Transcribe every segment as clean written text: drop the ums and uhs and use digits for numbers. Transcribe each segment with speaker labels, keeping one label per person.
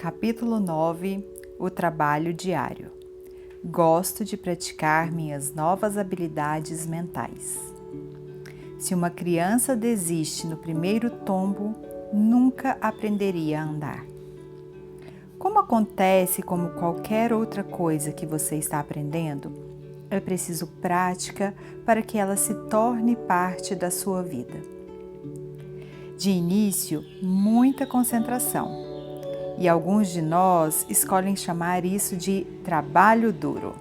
Speaker 1: Capítulo 9. O trabalho diário. Gosto de praticar minhas novas habilidades mentais. Se uma criança desiste no primeiro tombo, nunca aprenderia a andar. Como acontece como qualquer outra coisa que você está aprendendo, é preciso prática para que ela se torne parte da sua vida. De início, muita concentração. E alguns de nós escolhem chamar isso de trabalho duro.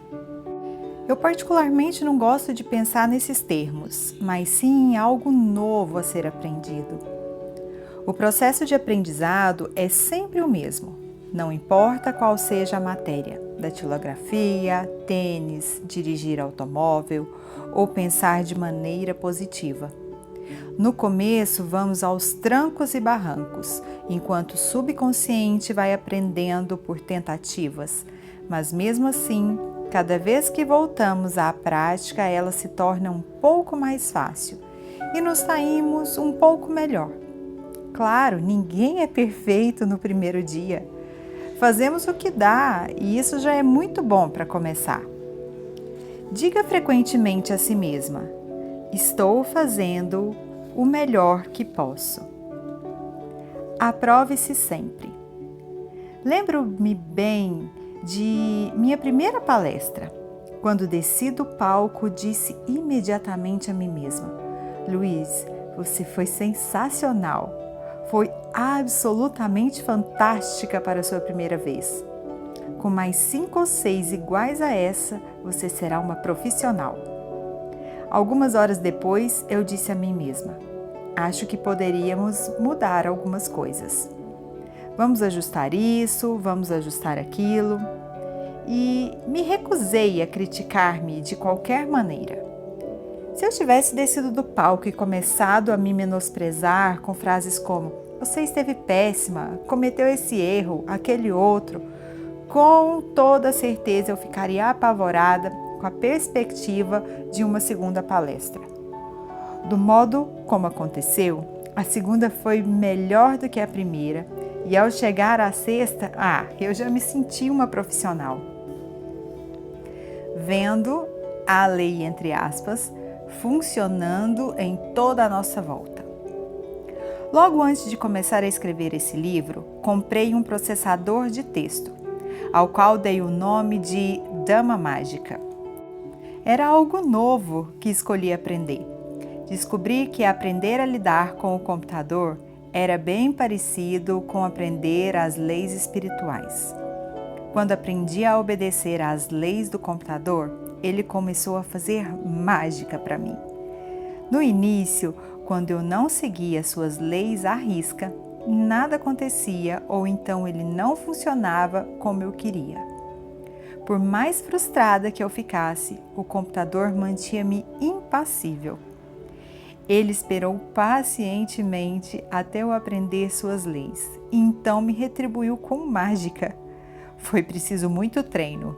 Speaker 1: Eu particularmente não gosto de pensar nesses termos, mas sim em algo novo a ser aprendido. O processo de aprendizado é sempre o mesmo, não importa qual seja a matéria, datilografia, tênis, dirigir automóvel ou pensar de maneira positiva. No começo, vamos aos trancos e barrancos, enquanto o subconsciente vai aprendendo por tentativas, mas mesmo assim, cada vez que voltamos à prática, ela se torna um pouco mais fácil e nos saímos um pouco melhor. Claro, ninguém é perfeito no primeiro dia. Fazemos o que dá e isso já é muito bom para começar. Diga frequentemente a si mesma: estou fazendo o melhor que posso. Aprove-se sempre. Lembro-me bem de minha primeira palestra. Quando desci do palco, disse imediatamente a mim mesma: Luiz, você foi sensacional. Foi absolutamente fantástica para a sua primeira vez. Com mais 5 ou 6 iguais a essa, você será uma profissional. Algumas horas depois, eu disse a mim mesma: acho que poderíamos mudar algumas coisas. Vamos ajustar isso, vamos ajustar aquilo. E me recusei a criticar-me de qualquer maneira. Se eu tivesse descido do palco e começado a me menosprezar com frases como: você esteve péssima, cometeu esse erro, aquele outro, com toda certeza eu ficaria apavorada com a perspectiva de uma segunda palestra. Do modo como aconteceu, a segunda foi melhor do que a primeira e ao chegar à sexta, eu já me senti uma profissional. Vendo a lei, entre aspas, funcionando em toda a nossa volta. Logo antes de começar a escrever esse livro, comprei um processador de texto, ao qual dei o nome de Dama Mágica. Era algo novo que escolhi aprender. Descobri que aprender a lidar com o computador era bem parecido com aprender as leis espirituais. Quando aprendi a obedecer às leis do computador, ele começou a fazer mágica para mim. No início, quando eu não seguia suas leis à risca, nada acontecia ou então ele não funcionava como eu queria. Por mais frustrada que eu ficasse, o computador mantinha-me impassível. Ele esperou pacientemente até eu aprender suas leis e então me retribuiu com mágica. Foi preciso muito treino.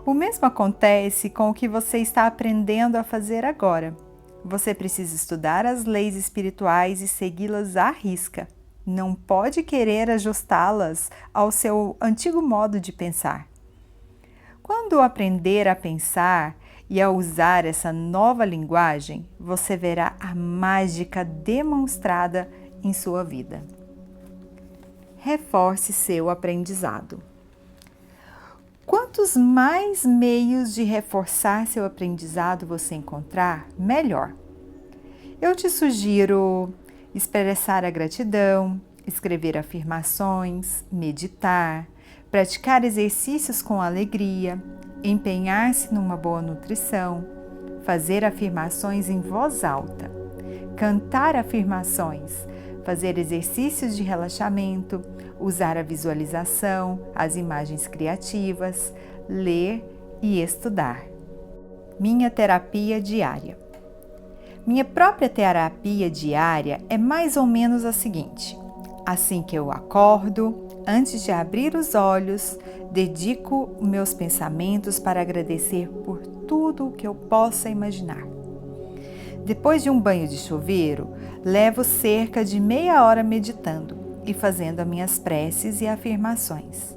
Speaker 1: O mesmo acontece com o que você está aprendendo a fazer agora. Você precisa estudar as leis espirituais e segui-las à risca. Não pode querer ajustá-las ao seu antigo modo de pensar. Quando aprender a pensar e a usar essa nova linguagem, você verá a mágica demonstrada em sua vida. Reforce seu aprendizado. Quantos mais meios de reforçar seu aprendizado você encontrar, melhor. Eu te sugiro expressar a gratidão, escrever afirmações, meditar, praticar exercícios com alegria, empenhar-se numa boa nutrição, fazer afirmações em voz alta, cantar afirmações, fazer exercícios de relaxamento, usar a visualização, as imagens criativas, ler e estudar. Minha terapia diária. Minha própria terapia diária é mais ou menos a seguinte: assim que eu acordo, antes de abrir os olhos, dedico meus pensamentos para agradecer por tudo o que eu possa imaginar. Depois de um banho de chuveiro, levo cerca de meia hora meditando e fazendo as minhas preces e afirmações.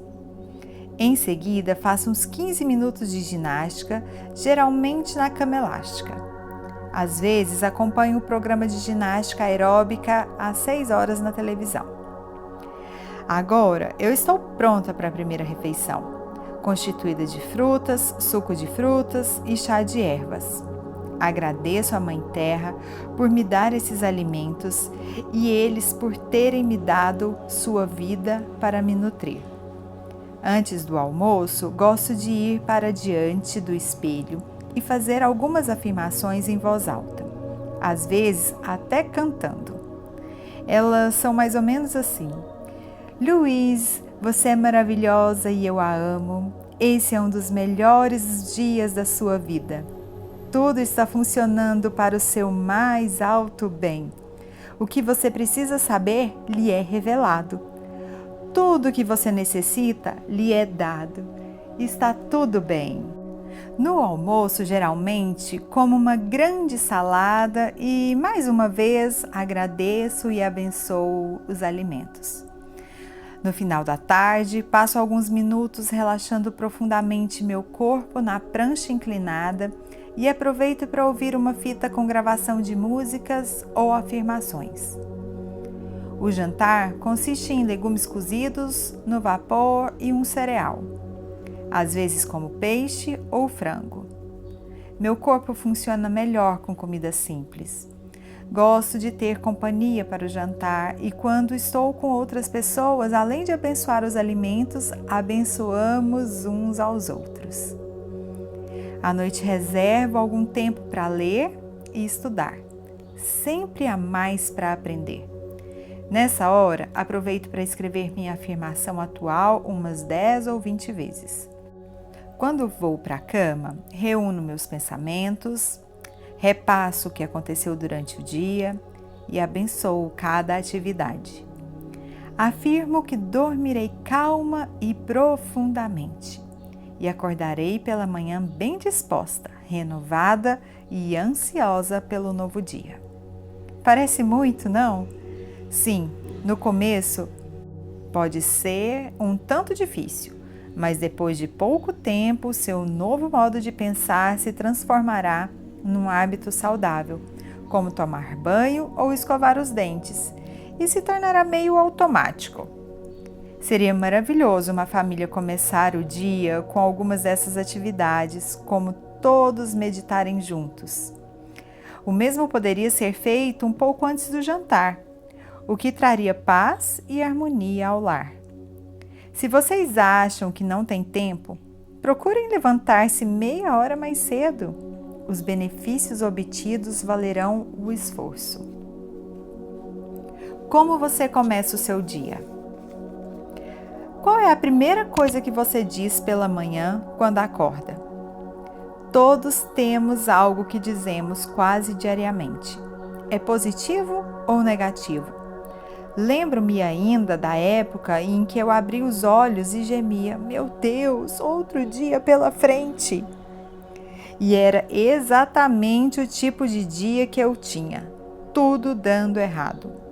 Speaker 1: Em seguida, faço uns 15 minutos de ginástica, geralmente na cama elástica. Às vezes, acompanho o programa de ginástica aeróbica às 6 horas na televisão. Agora, eu estou pronta para a primeira refeição, constituída de frutas, suco de frutas e chá de ervas. Agradeço à Mãe Terra por me dar esses alimentos e eles por terem me dado sua vida para me nutrir. Antes do almoço, gosto de ir para diante do espelho e fazer algumas afirmações em voz alta, às vezes até cantando. Elas são mais ou menos assim: Luiz, você é maravilhosa e eu a amo. Esse é um dos melhores dias da sua vida. Tudo está funcionando para o seu mais alto bem. O que você precisa saber lhe é revelado. Tudo o que você necessita lhe é dado. Está tudo bem. No almoço, geralmente, como uma grande salada e, mais uma vez, agradeço e abençoo os alimentos. No final da tarde, passo alguns minutos relaxando profundamente meu corpo na prancha inclinada e aproveito para ouvir uma fita com gravação de músicas ou afirmações. O jantar consiste em legumes cozidos no vapor e um cereal. Às vezes como peixe ou frango. Meu corpo funciona melhor com comida simples. Gosto de ter companhia para o jantar e quando estou com outras pessoas, além de abençoar os alimentos, abençoamos uns aos outros. À noite reservo algum tempo para ler e estudar. Sempre há mais para aprender. Nessa hora, aproveito para escrever minha afirmação atual umas 10 ou 20 vezes. Quando vou para a cama, reúno meus pensamentos, repasso o que aconteceu durante o dia e abençoo cada atividade. Afirmo que dormirei calma e profundamente e acordarei pela manhã bem disposta, renovada e ansiosa pelo novo dia. Parece muito, não? Sim, no começo pode ser um tanto difícil, mas depois de pouco tempo, seu novo modo de pensar se transformará num hábito saudável, como tomar banho ou escovar os dentes, e se tornará meio automático. Seria maravilhoso uma família começar o dia com algumas dessas atividades, como todos meditarem juntos. O mesmo poderia ser feito um pouco antes do jantar, o que traria paz e harmonia ao lar. Se vocês acham que não tem tempo, procurem levantar-se meia hora mais cedo. Os benefícios obtidos valerão o esforço. Como você começa o seu dia? Qual é a primeira coisa que você diz pela manhã quando acorda? Todos temos algo que dizemos quase diariamente. É positivo ou negativo? Lembro-me ainda da época em que eu abri os olhos e gemia: meu Deus, outro dia pela frente! E era exatamente o tipo de dia que eu tinha, tudo dando errado.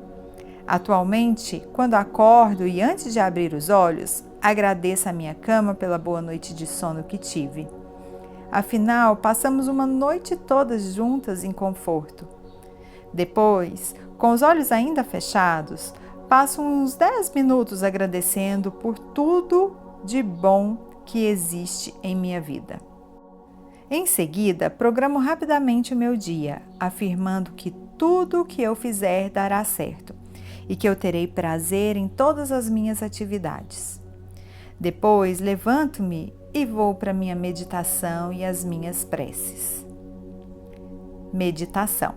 Speaker 1: Atualmente, quando acordo e antes de abrir os olhos, agradeço a minha cama pela boa noite de sono que tive. Afinal, passamos uma noite todas juntas em conforto. Depois, com os olhos ainda fechados, passo uns 10 minutos agradecendo por tudo de bom que existe em minha vida. Em seguida, programo rapidamente o meu dia, afirmando que tudo o que eu fizer dará certo e que eu terei prazer em todas as minhas atividades. Depois, levanto-me e vou para minha meditação e as minhas preces. Meditação.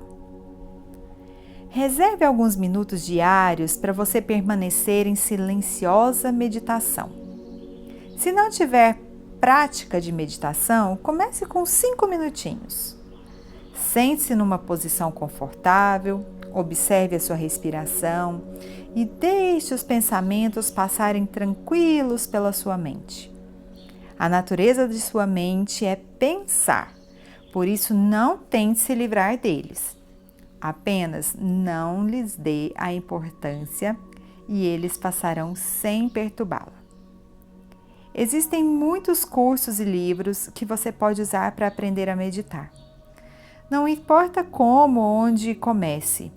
Speaker 1: Reserve alguns minutos diários para você permanecer em silenciosa meditação. Se não tiver prática de meditação, comece com 5 minutinhos. Sente-se numa posição confortável, observe a sua respiração e deixe os pensamentos passarem tranquilos pela sua mente. A natureza de sua mente é pensar, por isso não tente se livrar deles. Apenas não lhes dê a importância e eles passarão sem perturbá-la. Existem muitos cursos e livros que você pode usar para aprender a meditar. Não importa como ou onde comece,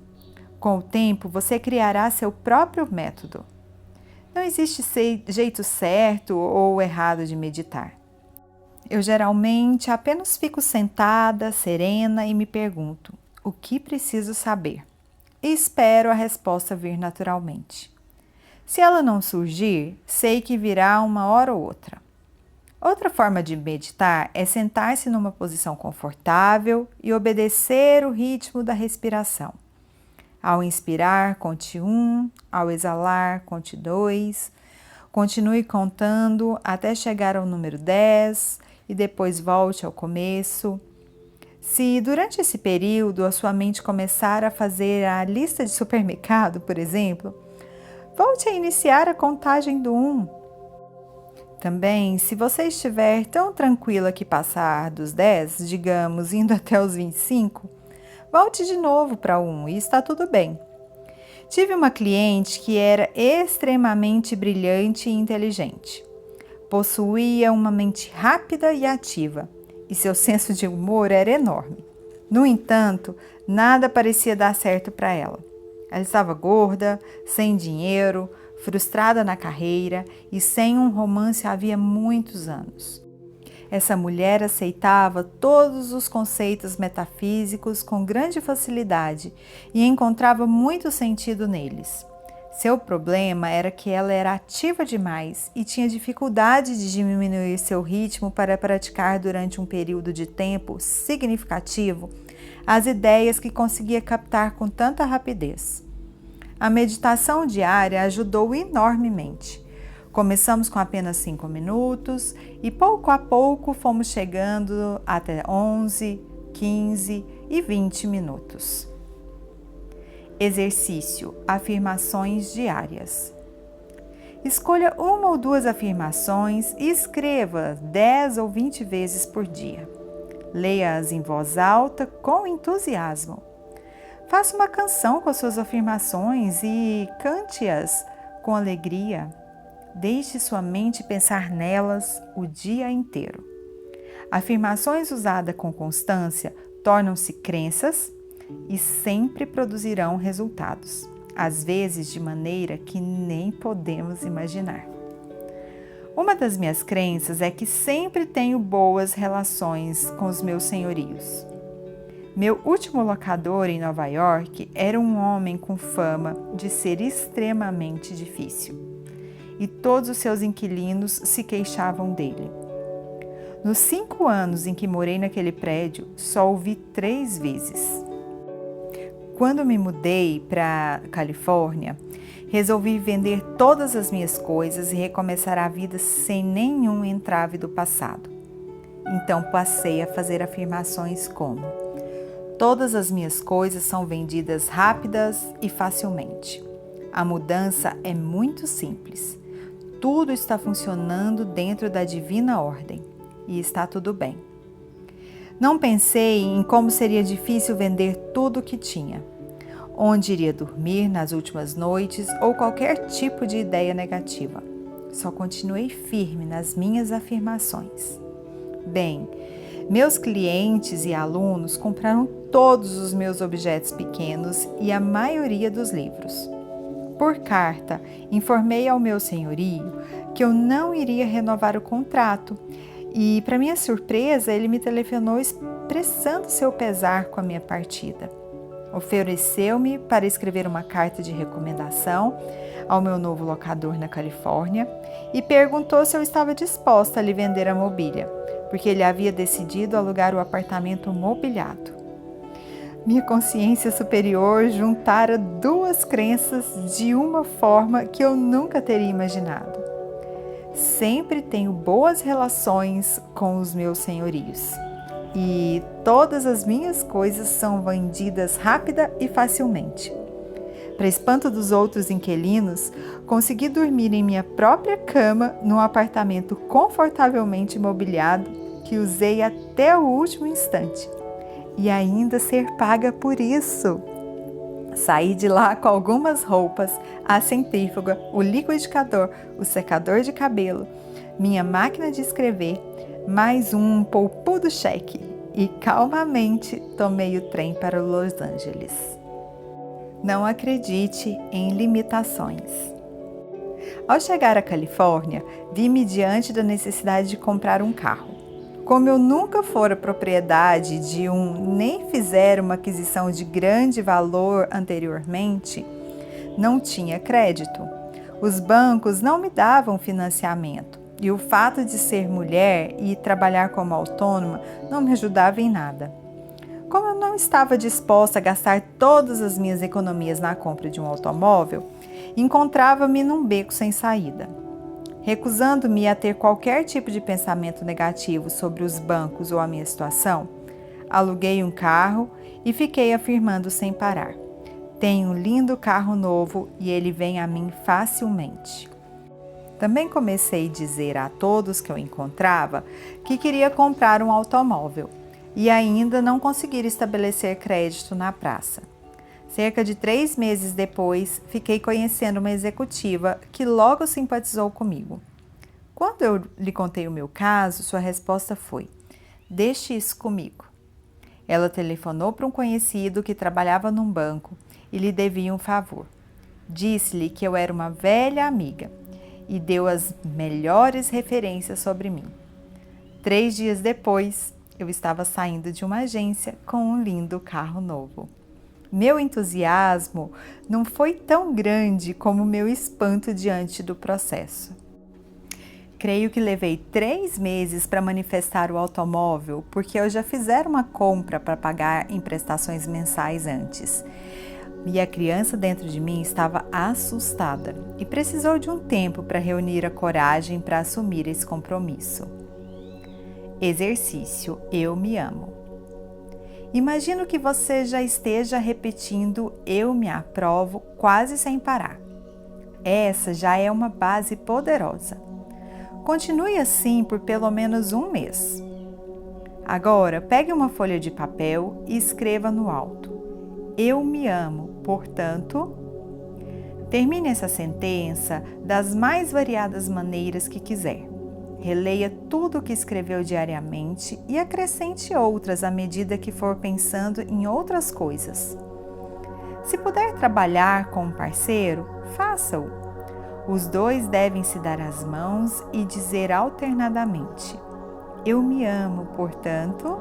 Speaker 1: com o tempo você criará seu próprio método. Não existe jeito certo ou errado de meditar. Eu geralmente apenas fico sentada, serena e me pergunto: o que preciso saber? E espero a resposta vir naturalmente. Se ela não surgir, sei que virá uma hora ou outra. Outra forma de meditar é sentar-se numa posição confortável e obedecer o ritmo da respiração. Ao inspirar, conte 1, ao exalar, conte 2, continue contando até chegar ao número 10 e depois volte ao começo. Se durante esse período a sua mente começar a fazer a lista de supermercado, por exemplo, volte a iniciar a contagem do 1. Também, se você estiver tão tranquila que passar dos 10, digamos, indo até os 25, volte de novo para o 1 e está tudo bem. Tive uma cliente que era extremamente brilhante e inteligente. Possuía uma mente rápida e ativa, e seu senso de humor era enorme. No entanto, nada parecia dar certo para ela. Ela estava gorda, sem dinheiro, frustrada na carreira e sem um romance havia muitos anos. Essa mulher aceitava todos os conceitos metafísicos com grande facilidade e encontrava muito sentido neles. Seu problema era que ela era ativa demais e tinha dificuldade de diminuir seu ritmo para praticar durante um período de tempo significativo as ideias que conseguia captar com tanta rapidez. A meditação diária ajudou enormemente. Começamos com apenas 5 minutos e pouco a pouco fomos chegando até 11, 15 e 20 minutos. Exercício: afirmações diárias. Escolha 1 ou 2 afirmações e escreva 10 ou 20 vezes por dia. Leia-as em voz alta com entusiasmo. Faça uma canção com as suas afirmações e cante-as com alegria. Deixe sua mente pensar nelas o dia inteiro. Afirmações usadas com constância tornam-se crenças e sempre produzirão resultados, às vezes de maneira que nem podemos imaginar. Uma das minhas crenças é que sempre tenho boas relações com os meus senhorios. Meu último locador em Nova York era um homem com fama de ser extremamente difícil, e todos os seus inquilinos se queixavam dele. Nos 5 anos em que morei naquele prédio, só o vi 3 vezes. Quando me mudei para a Califórnia, resolvi vender todas as minhas coisas e recomeçar a vida sem nenhum entrave do passado. Então passei a fazer afirmações como: todas as minhas coisas são vendidas rápidas e facilmente. A mudança é muito simples. Tudo está funcionando dentro da divina ordem e está tudo bem. Não pensei em como seria difícil vender tudo o que tinha, onde iria dormir nas últimas noites ou qualquer tipo de ideia negativa. Só continuei firme nas minhas afirmações. Bem, meus clientes e alunos compraram todos os meus objetos pequenos e a maioria dos livros. Por carta, informei ao meu senhorio que eu não iria renovar o contrato e, para minha surpresa, ele me telefonou expressando seu pesar com a minha partida. Ofereceu-me para escrever uma carta de recomendação ao meu novo locador na Califórnia e perguntou se eu estava disposta a lhe vender a mobília, porque ele havia decidido alugar o apartamento mobiliado. Minha consciência superior juntara 2 crenças de uma forma que eu nunca teria imaginado. Sempre tenho boas relações com os meus senhorios e todas as minhas coisas são vendidas rápida e facilmente. Para espanto dos outros inquilinos, consegui dormir em minha própria cama num apartamento confortavelmente mobiliado que usei até o último instante e ainda ser paga por isso. Saí de lá com algumas roupas, a centrífuga, o liquidificador, o secador de cabelo, minha máquina de escrever, mais um poupudo cheque e calmamente tomei o trem para Los Angeles. Não acredite em limitações. Ao chegar à Califórnia, vi-me diante da necessidade de comprar um carro. Como eu nunca fora propriedade de nem fizera uma aquisição de grande valor anteriormente, não tinha crédito. Os bancos não me davam financiamento e o fato de ser mulher e trabalhar como autônoma não me ajudava em nada. Como eu não estava disposta a gastar todas as minhas economias na compra de um automóvel, encontrava-me num beco sem saída. Recusando-me a ter qualquer tipo de pensamento negativo sobre os bancos ou a minha situação, aluguei um carro e fiquei afirmando sem parar: tenho um lindo carro novo e ele vem a mim facilmente. Também comecei a dizer a todos que eu encontrava que queria comprar um automóvel e ainda não conseguir estabelecer crédito na praça. Cerca de 3 meses depois, fiquei conhecendo uma executiva que logo simpatizou comigo. Quando eu lhe contei o meu caso, sua resposta foi: deixe isso comigo. Ela telefonou para um conhecido que trabalhava num banco e lhe devia um favor. Disse-lhe que eu era uma velha amiga e deu as melhores referências sobre mim. 3 dias depois, eu estava saindo de uma agência com um lindo carro novo. Meu entusiasmo não foi tão grande como meu espanto diante do processo. Creio que levei 3 meses para manifestar o automóvel, porque eu já fizera uma compra para pagar em prestações mensais antes. E a criança dentro de mim estava assustada e precisou de um tempo para reunir a coragem para assumir esse compromisso. Exercício: eu me amo. Imagino que você já esteja repetindo "eu me aprovo" quase sem parar. Essa já é uma base poderosa. Continue assim por pelo menos 1 mês. Agora, pegue uma folha de papel e escreva no alto: eu me amo, portanto... Termine essa sentença das mais variadas maneiras que quiser. Releia tudo o que escreveu diariamente e acrescente outras à medida que for pensando em outras coisas. Se puder trabalhar com um parceiro, faça-o. Os dois devem se dar as mãos e dizer alternadamente: eu me amo, portanto...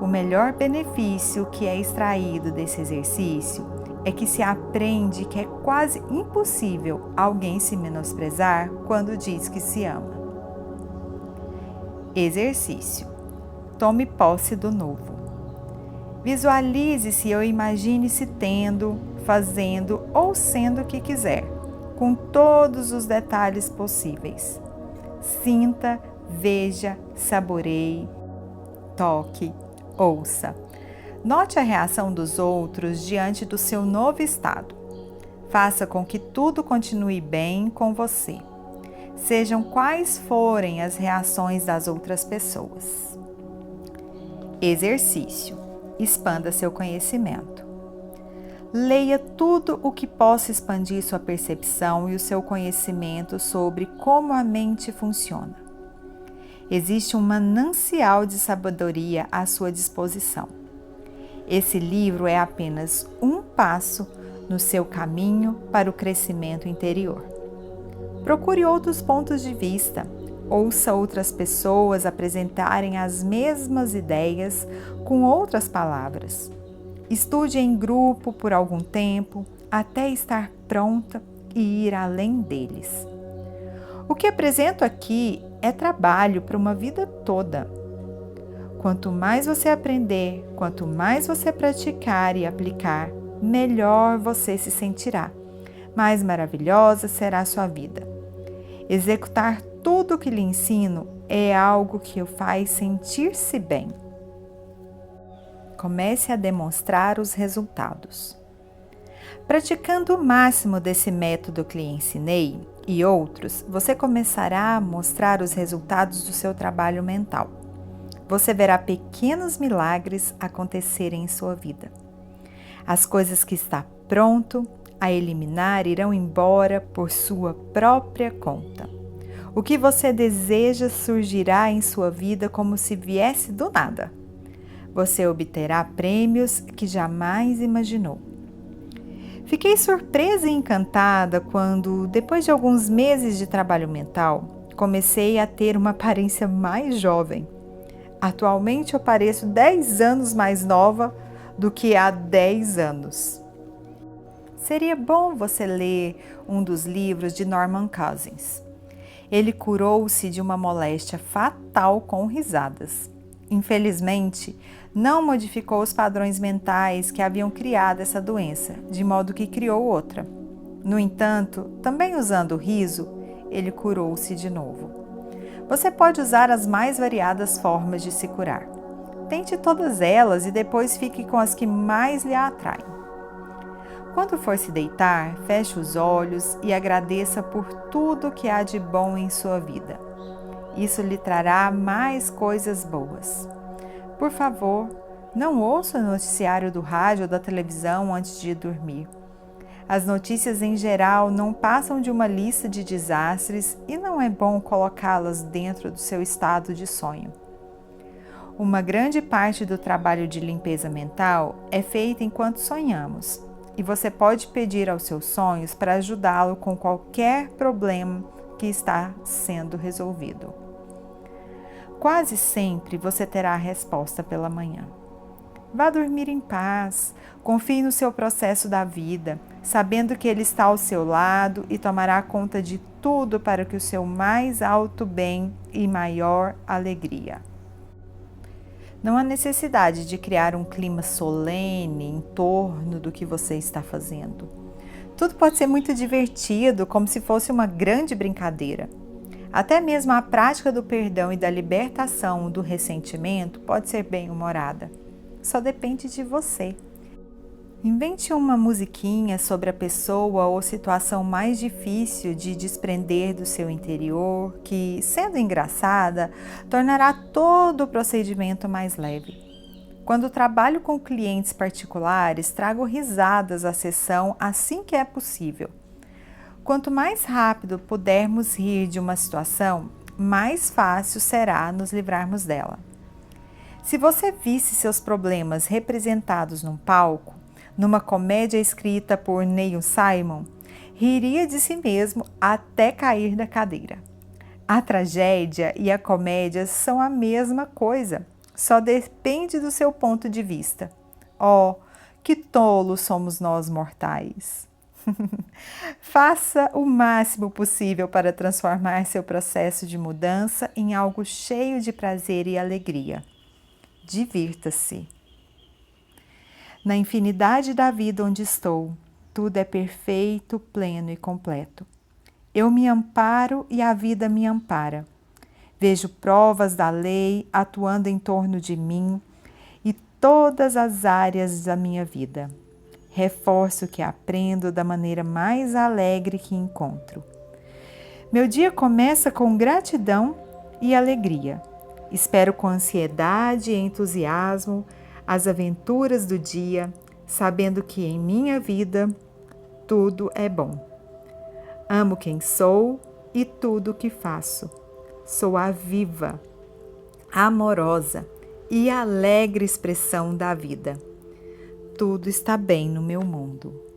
Speaker 1: O melhor benefício que é extraído desse exercício é que se aprende que é quase impossível alguém se menosprezar quando diz que se ama. Exercício: tome posse do novo. Visualize-se ou imagine-se tendo, fazendo ou sendo o que quiser, com todos os detalhes possíveis. Sinta, veja, saboreie, toque, ouça. Note a reação dos outros diante do seu novo estado. Faça com que tudo continue bem com você. Sejam quais forem as reações das outras pessoas. Exercício: expanda seu conhecimento. Leia tudo o que possa expandir sua percepção e o seu conhecimento sobre como a mente funciona. Existe um manancial de sabedoria à sua disposição. Esse livro é apenas um passo no seu caminho para o crescimento interior. Procure outros pontos de vista, ouça outras pessoas apresentarem as mesmas ideias com outras palavras. Estude em grupo por algum tempo, até estar pronta e ir além deles. O que apresento aqui é trabalho para uma vida toda. Quanto mais você aprender, quanto mais você praticar e aplicar, melhor você se sentirá. Mais maravilhosa será a sua vida. Executar tudo o que lhe ensino é algo que o faz sentir-se bem. Comece a demonstrar os resultados. Praticando o máximo desse método que lhe ensinei e outros, você começará a mostrar os resultados do seu trabalho mental. Você verá pequenos milagres acontecerem em sua vida. As coisas que está pronto a eliminar irão embora por sua própria conta. O que você deseja surgirá em sua vida como se viesse do nada. Você obterá prêmios que jamais imaginou. Fiquei surpresa e encantada quando, depois de alguns meses de trabalho mental, comecei a ter uma aparência mais jovem. Atualmente eu pareço 10 anos mais nova do que há 10 anos. Seria bom você ler um dos livros de Norman Cousins. Ele curou-se de uma moléstia fatal com risadas. Infelizmente, não modificou os padrões mentais que haviam criado essa doença, de modo que criou outra. No entanto, também usando o riso, ele curou-se de novo. Você pode usar as mais variadas formas de se curar. Tente todas elas e depois fique com as que mais lhe atraem. Quando for se deitar, feche os olhos e agradeça por tudo que há de bom em sua vida. Isso lhe trará mais coisas boas. Por favor, não ouça o noticiário do rádio ou da televisão antes de dormir. As notícias em geral não passam de uma lista de desastres e não é bom colocá-las dentro do seu estado de sonho. Uma grande parte do trabalho de limpeza mental é feita enquanto sonhamos. E você pode pedir aos seus sonhos para ajudá-lo com qualquer problema que está sendo resolvido. Quase sempre você terá a resposta pela manhã. Vá dormir em paz, confie no seu processo da vida, sabendo que ele está ao seu lado e tomará conta de tudo para que o seu mais alto bem e maior alegria. Não há necessidade de criar um clima solene em torno do que você está fazendo. Tudo pode ser muito divertido, como se fosse uma grande brincadeira. Até mesmo a prática do perdão e da libertação do ressentimento pode ser bem-humorada. Só depende de você. Invente uma musiquinha sobre a pessoa ou situação mais difícil de desprender do seu interior, que, sendo engraçada, tornará todo o procedimento mais leve. Quando trabalho com clientes particulares, trago risadas à sessão assim que é possível. Quanto mais rápido pudermos rir de uma situação, mais fácil será nos livrarmos dela. Se você visse seus problemas representados num palco, numa comédia escrita por Neil Simon, riria de si mesmo até cair da cadeira. A tragédia e a comédia são a mesma coisa, só depende do seu ponto de vista. Oh, que tolos somos nós mortais! Faça o máximo possível para transformar seu processo de mudança em algo cheio de prazer e alegria. Divirta-se. Na infinidade da vida onde estou, tudo é perfeito, pleno e completo. Eu me amparo e a vida me ampara. Vejo provas da lei atuando em torno de mim e todas as áreas da minha vida. Reforço o que aprendo da maneira mais alegre que encontro. Meu dia começa com gratidão e alegria. Espero com ansiedade e entusiasmo as aventuras do dia, sabendo que em minha vida tudo é bom. Amo quem sou e tudo o que faço. Sou a viva, amorosa e alegre expressão da vida. Tudo está bem no meu mundo.